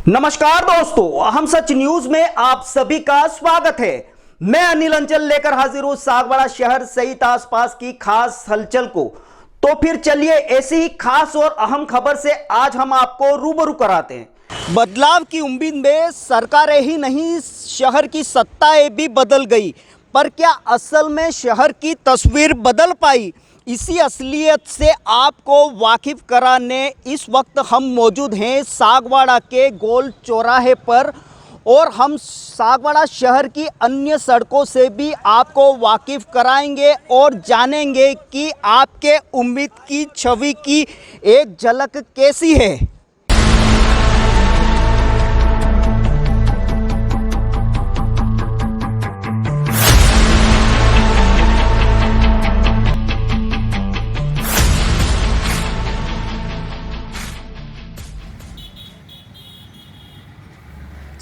नमस्कार दोस्तों, हम सच न्यूज में आप सभी का स्वागत है। मैं अनिल अंचल लेकर हाजिर हूं सागवाड़ा शहर सहित आसपास की खास हलचल को। तो फिर चलिए ऐसी ही खास और अहम खबर से आज हम आपको रूबरू कराते हैं। बदलाव की उम्मीद में सरकारें ही नहीं, शहर की सत्ताएं भी बदल गई, पर क्या असल में शहर की तस्वीर बदल पाई? इसी असलियत से आपको वाकिफ कराने इस वक्त हम मौजूद हैं सागवाड़ा के गोल चौराहे पर, और हम सागवाड़ा शहर की अन्य सड़कों से भी आपको वाकिफ कराएंगे और जानेंगे कि आपके उम्मीद की छवि की एक झलक कैसी है।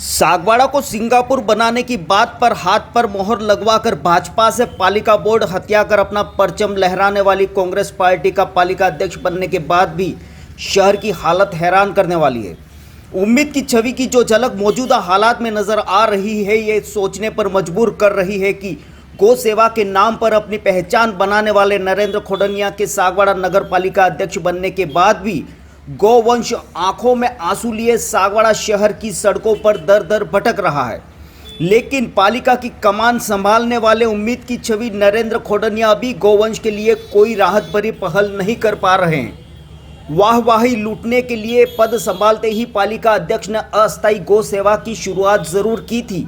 सागवाड़ा को सिंगापुर बनाने की बात पर हाथ पर मोहर लगवाकर भाजपा से पालिका बोर्ड हत्या कर अपना परचम लहराने वाली कांग्रेस पार्टी का पालिका अध्यक्ष बनने के बाद भी शहर की हालत हैरान करने वाली है। उम्मीद की छवि की जो झलक मौजूदा हालात में नजर आ रही है, ये सोचने पर मजबूर कर रही है कि गौ सेवा के नाम पर अपनी पहचान बनाने वाले नरेंद्र खोडनिया के सागवाड़ा नगर पालिका अध्यक्ष बनने के बाद भी गौवंश आंखों में आंसू लिए सागवाड़ा शहर की सड़कों पर दर दर भटक रहा है। लेकिन पालिका की कमान संभालने वाले उम्मीद की छवि नरेंद्र खोडनिया अभी गौवंश के लिए कोई राहत भरी पहल नहीं कर पा रहे हैं। वाहवाही लूटने के लिए पद संभालते ही पालिका अध्यक्ष ने अस्थायी गौ सेवा की शुरुआत जरूर की थी,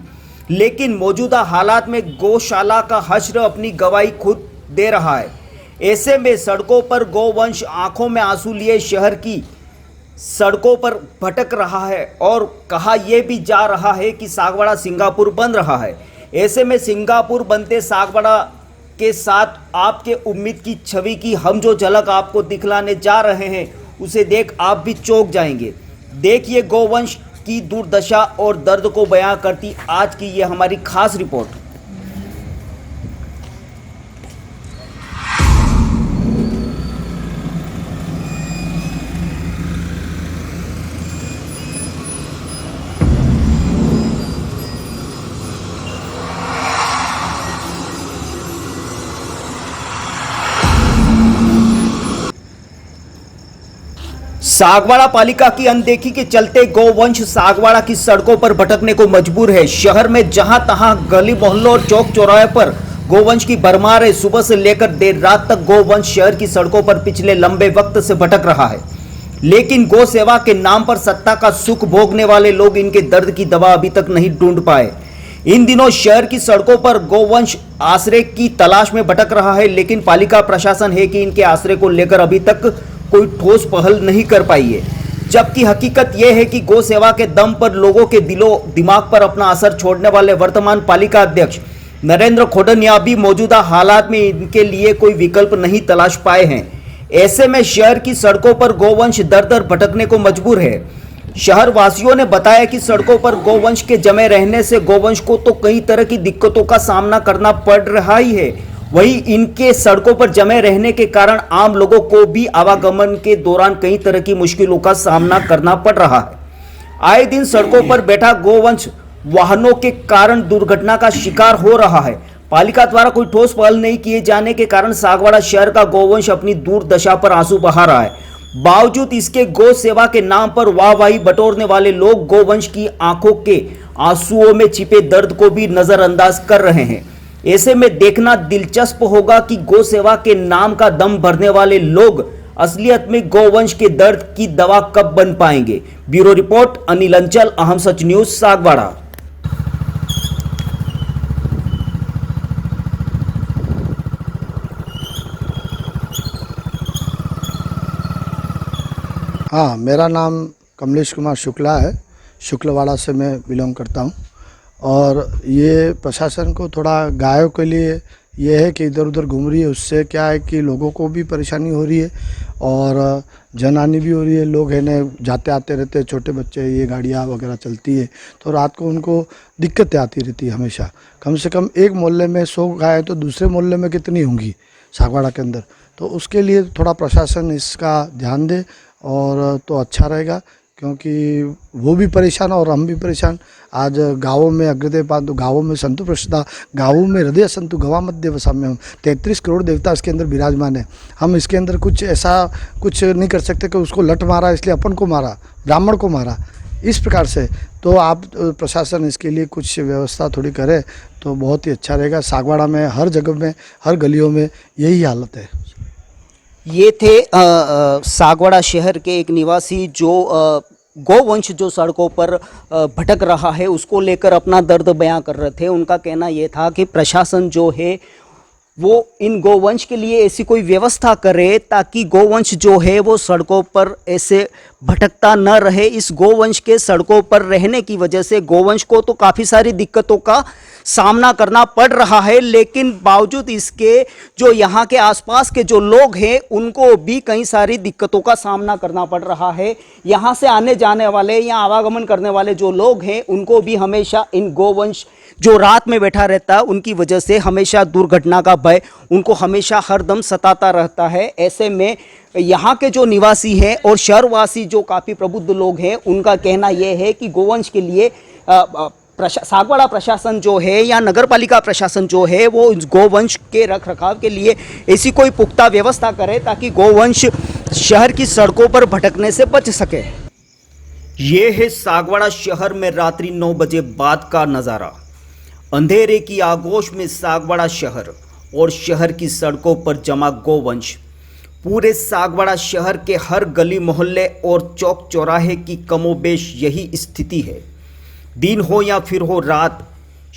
लेकिन मौजूदा हालात में गौशाला का हश्र अपनी गवाही खुद दे रहा है। ऐसे में सड़कों पर गौवंश आंखों में आंसू लिए शहर की सड़कों पर भटक रहा है, और कहा यह भी जा रहा है कि सागवाड़ा सिंगापुर बन रहा है। ऐसे में सिंगापुर बनते सागवाड़ा के साथ आपके उम्मीद की छवि की हम जो झलक आपको दिखलाने जा रहे हैं, उसे देख आप भी चौंक जाएंगे। देखिए गौवंश की दुर्दशा और दर्द को बयां करती आज की ये हमारी खास रिपोर्ट। सागवाड़ा पालिका की अनदेखी के चलते गौवंश सागवाड़ा की सड़कों पर भटकने को मजबूर है। शहर में जहां तहां गली मोहल्लों और चौक चौराहे पर गौवंश की भरमार है। सुबह से लेकर देर रात तक गौवंश शहर की सड़कों पर पिछले लंबे वक्त से भटक रहा है, लेकिन गौ सेवा के नाम पर सत्ता का सुख भोगने वाले लोग इनके दर्द की दवा अभी तक नहीं ढूंढ पाए। इन दिनों शहर की सड़कों पर गौवंश आश्रय की तलाश में भटक रहा है, लेकिन पालिका प्रशासन है कि इनके आश्रय को लेकर अभी तक कोई ठोस पहल नहीं कर पाई है। जबकि हकीकत यह है कि गौ सेवा के दम पर लोगों के दिलो दिमाग पर अपना असर छोड़ने वाले वर्तमान पालिका अध्यक्ष नरेंद्र खोडनिया भी मौजूदा हालात में इनके लिए कोई विकल्प नहीं तलाश पाए हैं। ऐसे में शहर की सड़कों पर गौवंश दर दर भटकने को मजबूर है। शहर वासियों ने बताया कि सड़कों पर गौवंश के जमे रहने से गौवंश को तो कई तरह की दिक्कतों का सामना करना पड़ रहा ही है, वहीं इनके सड़कों पर जमे रहने के कारण आम लोगों को भी आवागमन के दौरान कई तरह की मुश्किलों का सामना करना पड़ रहा है। आए दिन सड़कों पर बैठा गौवंश वाहनों के कारण दुर्घटना का शिकार हो रहा है। पालिका द्वारा कोई ठोस पहल नहीं किए जाने के कारण सागवाड़ा शहर का गौवंश अपनी दुर्दशा पर आंसू बहा रहा है। बावजूद इसके गौ सेवा के नाम पर वाहवाही बटोरने वाले लोग गौवंश की आंखों के आंसुओं में छिपे दर्द को भी नजरअंदाज कर रहे हैं। ऐसे में देखना दिलचस्प होगा कि गौ सेवा के नाम का दम भरने वाले लोग असलियत में गौवंश के दर्द की दवा कब बन पाएंगे। ब्यूरो रिपोर्ट अनिल अंचल, अहम सच न्यूज, सागवाड़ा। हाँ, मेरा नाम कमलेश कुमार शुक्ला है। शुक्लवाड़ा से मैं बिलोंग करता हूँ। और ये प्रशासन को थोड़ा गायों के लिए ये है कि इधर उधर घूम रही है, उससे क्या है कि लोगों को भी परेशानी हो रही है और जनहानि भी हो रही है। लोग है ना जाते आते रहते हैं, छोटे बच्चे, ये गाड़ियाँ वगैरह चलती है तो रात को उनको दिक्कतें आती रहती है हमेशा। कम से कम एक मोहल्ले में 100 गाय तो दूसरे मोहल्ले में कितनी होंगी सागवाड़ा के अंदर। तो उसके लिए थोड़ा प्रशासन इसका ध्यान दे और तो अच्छा रहेगा, क्योंकि वो भी परेशान और हम भी परेशान। आज गाँवों में अग्रदेव पांतु, गाँवों में संतु प्रसिद्धा, गाँवों में हृदय संतु गवा मध्य वसाम्य हम 33 करोड़ देवता इसके अंदर विराजमान है। हम इसके अंदर कुछ ऐसा कुछ नहीं कर सकते कि उसको लट मारा इसलिए अपन को मारा, ब्राह्मण को मारा, इस प्रकार से। तो आप प्रशासन इसके लिए कुछ व्यवस्था थोड़ी करे तो बहुत ही अच्छा रहेगा। सागवाड़ा में हर जगह में, हर गलियों में यही हालत है। ये थे सागवाड़ा शहर के एक निवासी जो गौवंश जो सड़कों पर भटक रहा है उसको लेकर अपना दर्द बयां कर रहे थे। उनका कहना यह था कि प्रशासन जो है वो इन गौवंश के लिए ऐसी कोई व्यवस्था करे ताकि गौवंश जो है वो सड़कों पर ऐसे भटकता न रहे। इस गौवंश के सड़कों पर रहने की वजह से गौवंश को तो काफ़ी सारी दिक्कतों का सामना करना पड़ रहा है, लेकिन बावजूद इसके जो यहाँ के आसपास के जो लोग हैं उनको भी कई सारी दिक्कतों का सामना करना पड़ रहा है। यहाँ से आने जाने वाले या आवागमन करने वाले जो लोग हैं उनको भी हमेशा इन गौवंश जो रात में बैठा रहता है उनकी वजह से हमेशा दुर्घटना का भय उनको हमेशा हरदम सताता रहता है। ऐसे में यहाँ के जो निवासी हैं और शहरवासी जो काफ़ी प्रबुद्ध लोग हैं उनका कहना यह है कि गौवंश के लिए सागवाड़ा प्रशासन जो है या नगर पालिका प्रशासन जो है वो इस गौवंश के रख रखाव के लिए ऐसी कोई पुख्ता व्यवस्था करे ताकि गौवंश शहर की सड़कों पर भटकने से बच सके। ये है सागवाड़ा शहर में रात्रि 9 बजे बाद का नज़ारा। अंधेरे की आगोश में सागवाड़ा शहर और शहर की सड़कों पर जमा गौवंश। पूरे सागवाड़ा शहर के हर गली मोहल्ले और चौक चौराहे की कमोबेश यही स्थिति है। दिन हो या फिर हो रात,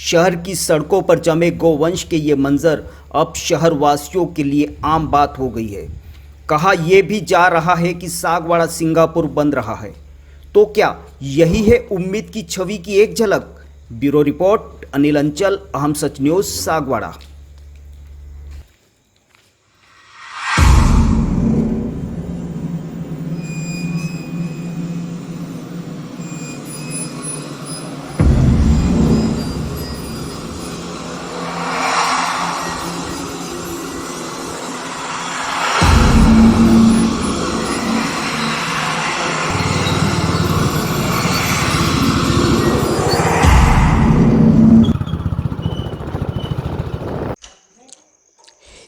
शहर की सड़कों पर जमे गौवंश के ये मंजर अब शहरवासियों के लिए आम बात हो गई है। कहा यह भी जा रहा है कि सागवाड़ा सिंगापुर बन रहा है। तो क्या यही है उम्मीद की छवि की एक झलक। ब्यूरो रिपोर्ट अनिल अंचल, अहम सच न्यूज, सागवाड़ा।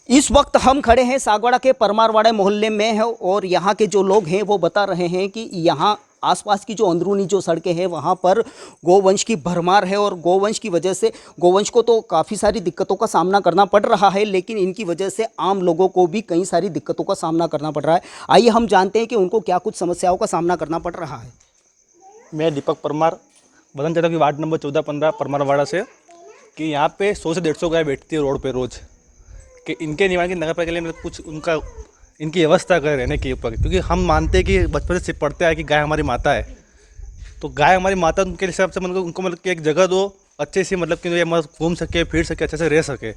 इस वक्त हम खड़े हैं सागवाड़ा के परमारवाड़ा मोहल्ले में है और यहाँ के जो लोग हैं वो बता रहे हैं कि यहाँ आसपास की जो अंदरूनी जो सड़कें हैं वहाँ पर गौवंश की भरमार है और गौवंश की वजह से गौवंश को तो काफ़ी सारी दिक्कतों का सामना करना पड़ रहा है, लेकिन इनकी वजह से आम लोगों को भी कई सारी दिक्कतों का सामना करना पड़ रहा है। आइए हम जानते हैं कि उनको क्या कुछ समस्याओं का सामना करना पड़ रहा है। मैं दीपक परमार, बदन चौक की वार्ड नंबर 14-15 परमारवाड़ा से, कि यहाँ पे 100 से 150 गाय बैठती है रोड पे रोज़, कि इनके निवारण की नगर पालिका के लिए मतलब कुछ उनका इनकी व्यवस्था करें रहने के ऊपर। क्योंकि हम मानते हैं कि बचपन से पढ़ते आए कि गाय हमारी माता है, तो गाय हमारी माता उनके हिसाब से मतलब उनको मतलब कि एक जगह दो अच्छे से, मतलब कि ये मतलब घूम सके, फिर सके, अच्छे से रह सके,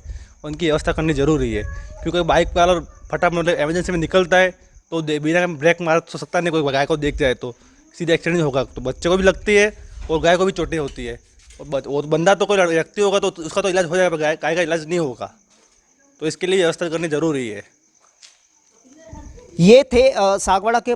उनकी व्यवस्था करनी ज़रूरी है। क्योंकि बाइक वाला फटाफट मतलब एमरजेंसी में निकलता है तो बिना ब्रेक मार तो सकता नहीं, कोई गाय को देख जाए तो सीधे एक्सीडेंट होगा, तो बच्चे को भी लगती है और गाय को भी चोटें होती है। और बंदा तो कोई व्यक्ति होगा तो उसका तो इलाज हो जाएगा, गाय का इलाज नहीं होगा, तो इसके लिए व्यवस्था करनी ज़रूरी है। ये थे सागवाड़ा के